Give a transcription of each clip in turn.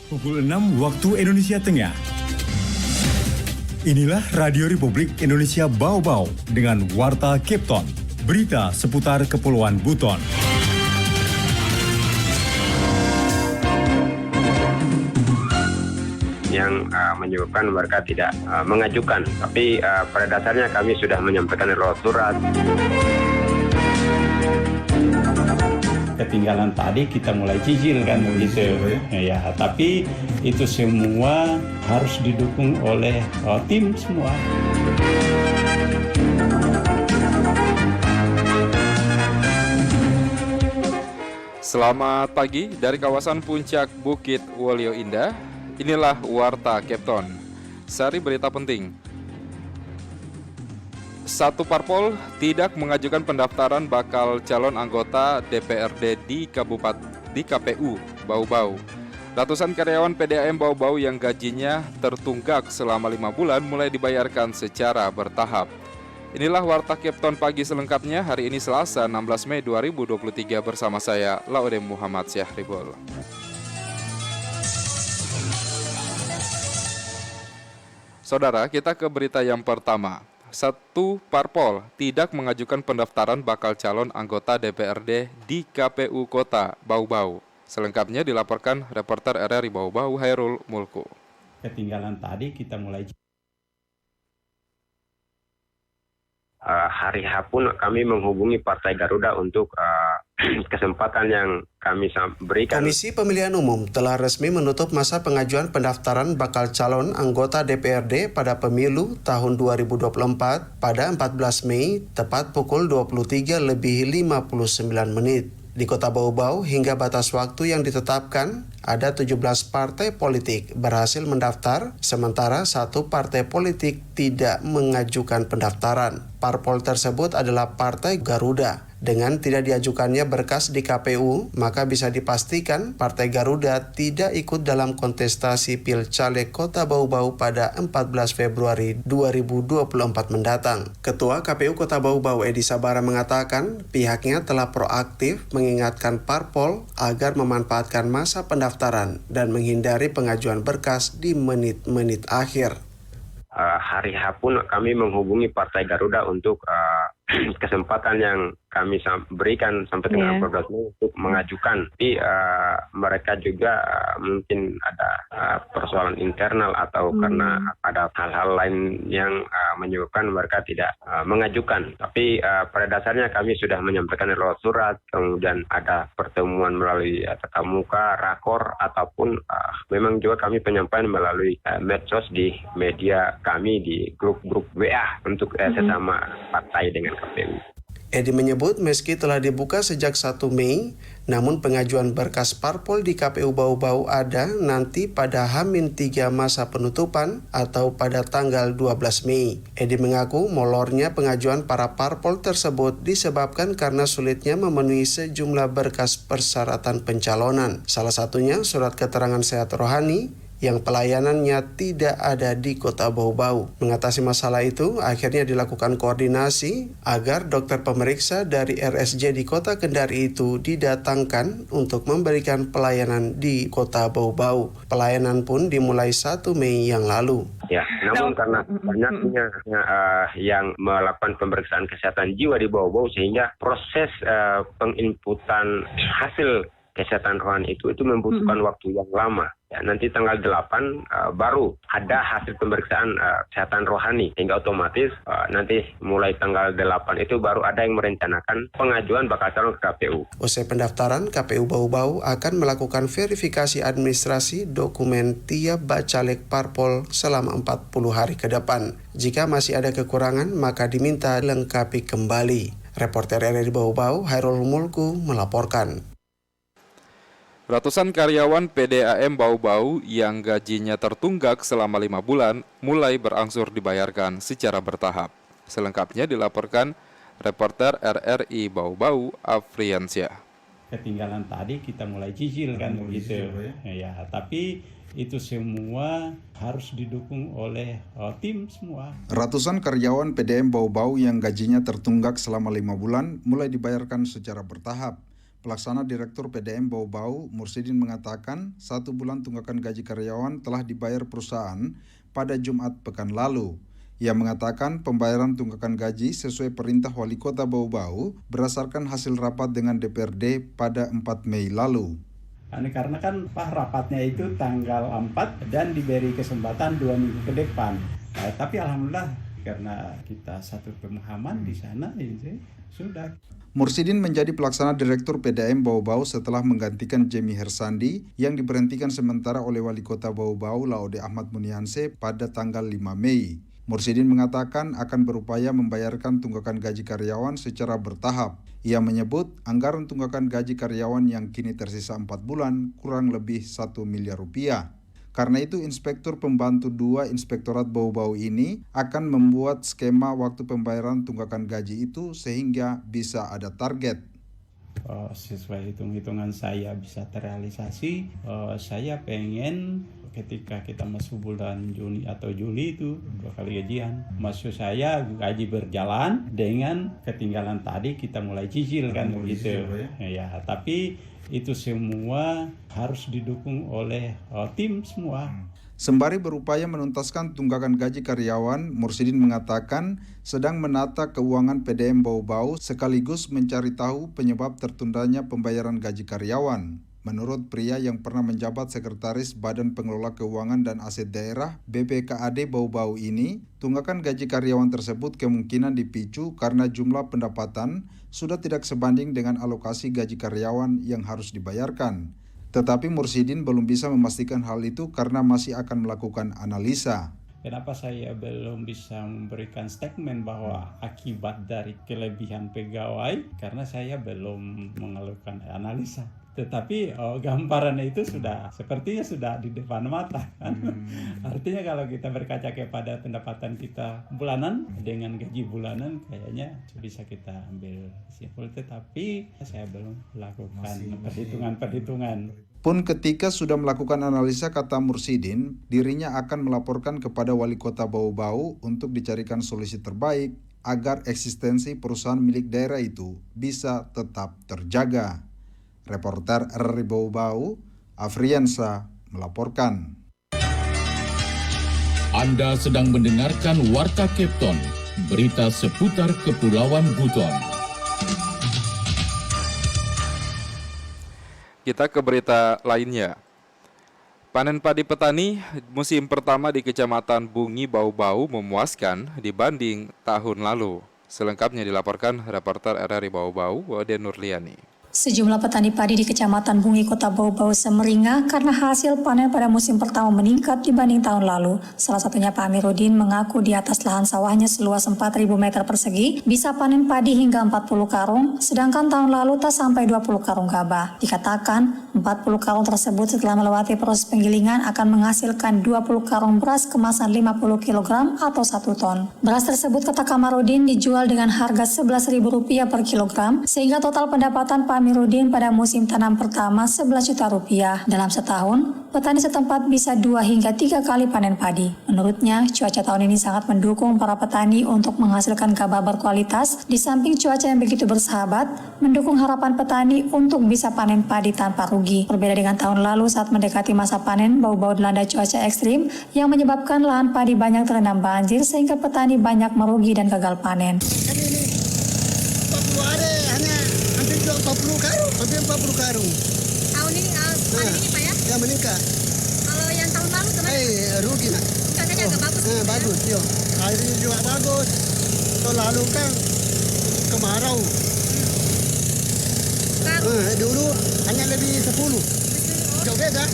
Pukul 6 waktu Indonesia Tengah. Inilah Radio Republik Indonesia Bau-Bau dengan Warta Kepton. Berita seputar Kepulauan Buton. Yang menyebabkan mereka tidak mengajukan. Tapi pada dasarnya kami sudah menyampaikan lewat surat. Ketinggalan tadi kita mulai cicil kan begitu ya, tapi itu semua harus didukung oleh tim semua. Selamat pagi dari kawasan puncak Bukit Wolio Indah. Inilah Warta Kepton. Sari berita penting. Satu parpol tidak mengajukan pendaftaran bakal calon anggota DPRD di KPU Bau-Bau. Ratusan karyawan PDAM Bau-Bau yang gajinya tertunggak selama 5 bulan mulai dibayarkan secara bertahap. Inilah Warta Kepton pagi selengkapnya hari ini Selasa 16 Mei 2023 bersama saya Laudem Muhammad Syahribul. Saudara, kita ke berita yang pertama. Satu parpol tidak mengajukan pendaftaran bakal calon anggota DPRD di KPU Kota Bau-Bau. Selengkapnya dilaporkan reporter RRI Bau-Bau Hairul Mulku. Ketinggalan tadi kita mulai Hari H pun kami menghubungi Partai Garuda untuk kesempatan yang kami berikan. Komisi Pemilihan Umum telah resmi menutup masa pengajuan pendaftaran bakal calon anggota DPRD pada pemilu tahun 2024 pada 14 Mei tepat pukul 23:59 menit. Di Kota Bau-Bau hingga batas waktu yang ditetapkan, ada 17 partai politik berhasil mendaftar, sementara satu partai politik tidak mengajukan pendaftaran. Parpol tersebut adalah Partai Garuda. Dengan tidak diajukannya berkas di KPU, maka bisa dipastikan Partai Garuda tidak ikut dalam kontestasi Pilcaleg Kota Bau-Bau pada 14 Februari 2024 mendatang. Ketua KPU Kota Bau-Bau Edi Sabara mengatakan pihaknya telah proaktif mengingatkan parpol agar memanfaatkan masa pendaftaran dan menghindari pengajuan berkas di menit-menit akhir. Hari H pun kami menghubungi Partai Garuda untuk kesempatan yang kami berikan sampai dengan 14 Mei untuk mengajukan. Tapi mereka juga mungkin ada persoalan internal atau karena ada hal-hal lain yang menyebabkan mereka tidak mengajukan. Tapi pada dasarnya kami sudah menyampaikan lewat surat, kemudian ada pertemuan melalui tatap muka, rakor, ataupun memang juga kami penyampaian melalui medsos di media kami di grup-grup WA untuk sesama partai dengan KPU. Edi menyebut meski telah dibuka sejak 1 Mei, namun pengajuan berkas parpol di KPU Bau-Bau ada nanti pada H-3 masa penutupan atau pada tanggal 12 Mei. Edi mengaku molornya pengajuan para parpol tersebut disebabkan karena sulitnya memenuhi sejumlah berkas persyaratan pencalonan. Salah satunya surat keterangan sehat rohani yang pelayanannya tidak ada di Kota Bau-Bau. Mengatasi masalah itu, akhirnya dilakukan koordinasi agar dokter pemeriksa dari RSJ di Kota Kendari itu didatangkan untuk memberikan pelayanan di Kota Bau-Bau. Pelayanan pun dimulai 1 Mei yang lalu. Ya, namun karena banyaknya yang melakukan pemeriksaan kesehatan jiwa di Bau-Bau sehingga proses penginputan hasil kesehatan rohani itu membutuhkan waktu yang lama. Ya, nanti tanggal 8 baru ada hasil pemeriksaan kesehatan rohani, hingga otomatis nanti mulai tanggal 8 itu baru ada yang merencanakan pengajuan bakal calon ke KPU. Usai pendaftaran, KPU Bau-Bau akan melakukan verifikasi administrasi dokumen tiap bacaleg parpol selama 40 hari ke depan. Jika masih ada kekurangan, maka diminta lengkapi kembali. Reporter RRI Bau-Bau Hairul Mulku melaporkan. Ratusan karyawan PDAM Bau-Bau yang gajinya tertunggak selama 5 bulan mulai berangsur dibayarkan secara bertahap. Selengkapnya dilaporkan reporter RRI Bau-Bau Afriansyah. ketinggalan tadi kita mulai cicil kan begitu ya, tapi itu semua harus didukung oleh tim semua. Ratusan karyawan PDAM Bau-Bau yang gajinya tertunggak selama 5 bulan mulai dibayarkan secara bertahap. Pelaksana Direktur PDM Bau-Bau, Mursidin mengatakan 1 bulan tunggakan gaji karyawan telah dibayar perusahaan pada Jumat pekan lalu. Ia mengatakan pembayaran tunggakan gaji sesuai perintah Wali Kota Bau-Bau berdasarkan hasil rapat dengan DPRD pada 4 Mei lalu. Karena kan rapatnya itu tanggal 4 dan diberi kesempatan 2 minggu ke depan. Tapi alhamdulillah karena kita satu pemahaman di sana, sudah. Mursidin menjadi pelaksana Direktur PDM Bau-Bau setelah menggantikan Jemi Hersandi yang diberhentikan sementara oleh Wali Kota Bau-Bau Laude Ahmad Munianse pada tanggal 5 Mei. Mursidin mengatakan akan berupaya membayarkan tunggakan gaji karyawan secara bertahap. Ia menyebut anggaran tunggakan gaji karyawan yang kini tersisa 4 bulan kurang lebih 1 miliar rupiah. Karena itu Inspektur Pembantu 2 Inspektorat Bau-Bau ini akan membuat skema waktu pembayaran tunggakan gaji itu sehingga bisa ada target. Sesuai hitung-hitungan saya bisa terrealisasi, saya pengen ketika kita masuk bulan Juni atau Juli itu 2 kali gajian. Maksud saya gaji berjalan dengan ketinggalan tadi kita mulai cicil kan begitu. Ya, tapi itu semua harus didukung oleh tim semua. Sembari berupaya menuntaskan tunggakan gaji karyawan, Mursidin mengatakan sedang menata keuangan PDM Bau-Bau sekaligus mencari tahu penyebab tertundanya pembayaran gaji karyawan. Menurut pria yang pernah menjabat Sekretaris Badan Pengelola Keuangan dan Aset Daerah BPKAD Bau-Bau ini, tunggakan gaji karyawan tersebut kemungkinan dipicu karena jumlah pendapatan sudah tidak sebanding dengan alokasi gaji karyawan yang harus dibayarkan. Tetapi Mursidin belum bisa memastikan hal itu karena masih akan melakukan analisa. Kenapa saya belum bisa memberikan statement bahwa akibat dari kelebihan pegawai? Karena saya belum melakukan analisa. Tetapi gambarannya itu sepertinya sudah di depan mata. Artinya kalau kita berkaca kepada pendapatan kita bulanan dengan gaji bulanan, kayaknya bisa kita ambil simpul. Tetapi saya belum melakukan perhitungan-perhitungan. Pun ketika sudah melakukan analisa, kata Mursidin, dirinya akan melaporkan kepada Wali Kota Bau-Bau untuk dicarikan solusi terbaik agar eksistensi perusahaan milik daerah itu bisa tetap terjaga. Reporter RRI Bau-Bau, Afriansa, melaporkan. Anda sedang mendengarkan Warta Kepton, berita seputar Kepulauan Buton. Kita ke berita lainnya. Panen padi petani musim pertama di Kecamatan Bungi Bau-Bau memuaskan dibanding tahun lalu. Selengkapnya dilaporkan reporter RRI Bau-Bau, Wade Nurliani. Sejumlah petani padi di Kecamatan Bungi, Kota Bau-Bau semeringah karena hasil panen pada musim pertama meningkat dibanding tahun lalu. Salah satunya Pak Amiruddin mengaku di atas lahan sawahnya seluas 4.000 meter persegi bisa panen padi hingga 40 karung, sedangkan tahun lalu tak sampai 20 karung gabah. Dikatakan 40 karung tersebut setelah melewati proses penggilingan akan menghasilkan 20 karung beras kemasan 50 kg atau 1 ton. Beras tersebut kata Kamarudin dijual dengan harga Rp11.000 per kilogram, sehingga total pendapatan Pak Amiruddin pada musim tanam pertama 11 juta rupiah. Dalam setahun, petani setempat bisa 2 hingga 3 kali panen padi. Menurutnya, cuaca tahun ini sangat mendukung para petani untuk menghasilkan gabah berkualitas. Di samping cuaca yang begitu bersahabat, mendukung harapan petani untuk bisa panen padi tanpa rugi. Berbeda dengan tahun lalu saat mendekati masa panen, Bau-Bau dilanda cuaca ekstrim yang menyebabkan lahan padi banyak terendam banjir sehingga petani banyak merugi dan gagal panen. Hampir 40 karung. Tahun ini panen ini Pak ya? Ya meningkat. Kalau yang tahun lalu kemarin? Rugi nak. Cuacanya agak bagus. Bagus, yo. Hari ini juga bagus. Tahun lalu kan kemarau. Dulu hanya lebih 10. Jauh beda.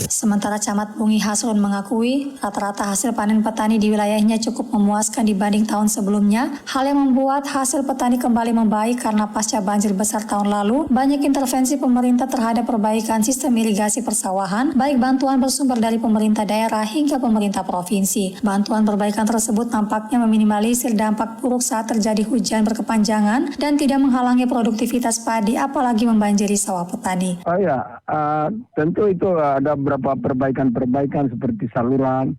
Sementara Camat Bungi Hasrun mengakui rata-rata hasil panen petani di wilayahnya cukup memuaskan dibanding tahun sebelumnya, hal yang membuat hasil petani kembali membaik karena pasca banjir besar tahun lalu, banyak intervensi pemerintah terhadap perbaikan sistem irigasi persawahan, baik bantuan bersumber dari pemerintah daerah hingga pemerintah provinsi. Bantuan perbaikan tersebut nampaknya meminimalisir dampak buruk saat terjadi hujan berkepanjangan dan tidak menghalangi produktivitas padi apalagi membanjiri sawah petani. Oh ya, tentu itu ada beberapa perbaikan seperti saluran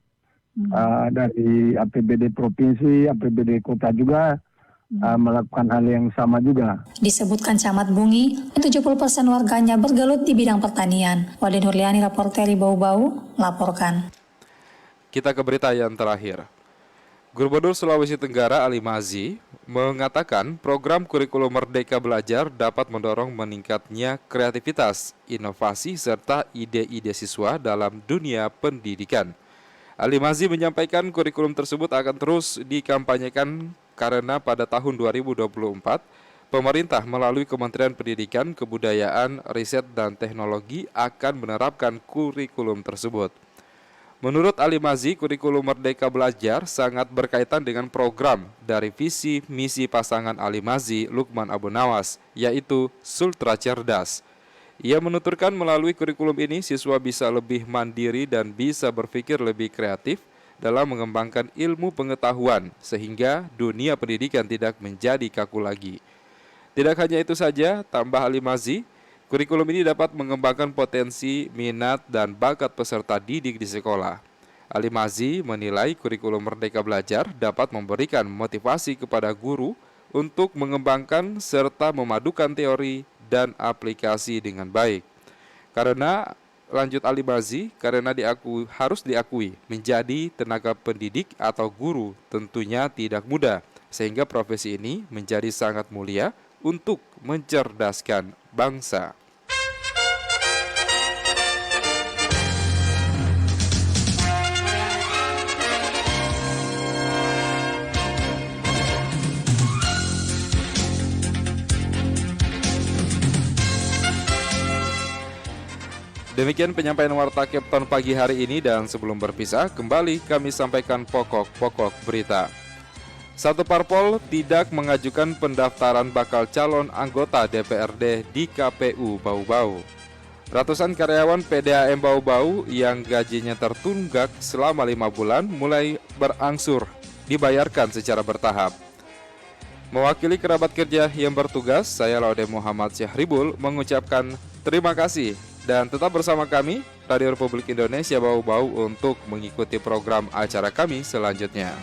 dari APBD provinsi, APBD kota juga melakukan hal yang sama juga. Disebutkan Camat Bungi, 70% warganya bergelut di bidang pertanian. Wade Nurliani, reporter Bau-Bau, melaporkan. Kita ke berita yang terakhir. Gubernur Sulawesi Tenggara Ali Mazi mengatakan program kurikulum Merdeka Belajar dapat mendorong meningkatnya kreativitas, inovasi, serta ide-ide siswa dalam dunia pendidikan. Ali Mazi menyampaikan kurikulum tersebut akan terus dikampanyekan karena pada tahun 2024, pemerintah melalui Kementerian Pendidikan, Kebudayaan, Riset, dan Teknologi akan menerapkan kurikulum tersebut. Menurut Ali Mazi, kurikulum Merdeka Belajar sangat berkaitan dengan program dari visi misi pasangan Ali Mazi, Lukman Abu Nawas, yaitu Sultra Cerdas. Ia menuturkan melalui kurikulum ini siswa bisa lebih mandiri dan bisa berpikir lebih kreatif dalam mengembangkan ilmu pengetahuan sehingga dunia pendidikan tidak menjadi kaku lagi. Tidak hanya itu saja, tambah Ali Mazi, kurikulum ini dapat mengembangkan potensi, minat, dan bakat peserta didik di sekolah. Ali Mazi menilai kurikulum Merdeka Belajar dapat memberikan motivasi kepada guru untuk mengembangkan serta memadukan teori dan aplikasi dengan baik. Lanjut Ali Mazi, karena harus diakui menjadi tenaga pendidik atau guru tentunya tidak mudah, sehingga profesi ini menjadi sangat mulia untuk mencerdaskan bangsa. Demikian penyampaian Warta Kepton pagi hari ini, dan sebelum berpisah, kembali kami sampaikan pokok-pokok berita. Satu parpol tidak mengajukan pendaftaran bakal calon anggota DPRD di KPU Bau-Bau. Ratusan karyawan PDAM Bau-Bau yang gajinya tertunggak selama 5 bulan mulai berangsur dibayarkan secara bertahap. Mewakili kerabat kerja yang bertugas, saya Laude Muhammad Syahribul mengucapkan terima kasih. Dan tetap bersama kami, Radio Republik Indonesia Bau-Bau, untuk mengikuti program acara kami selanjutnya.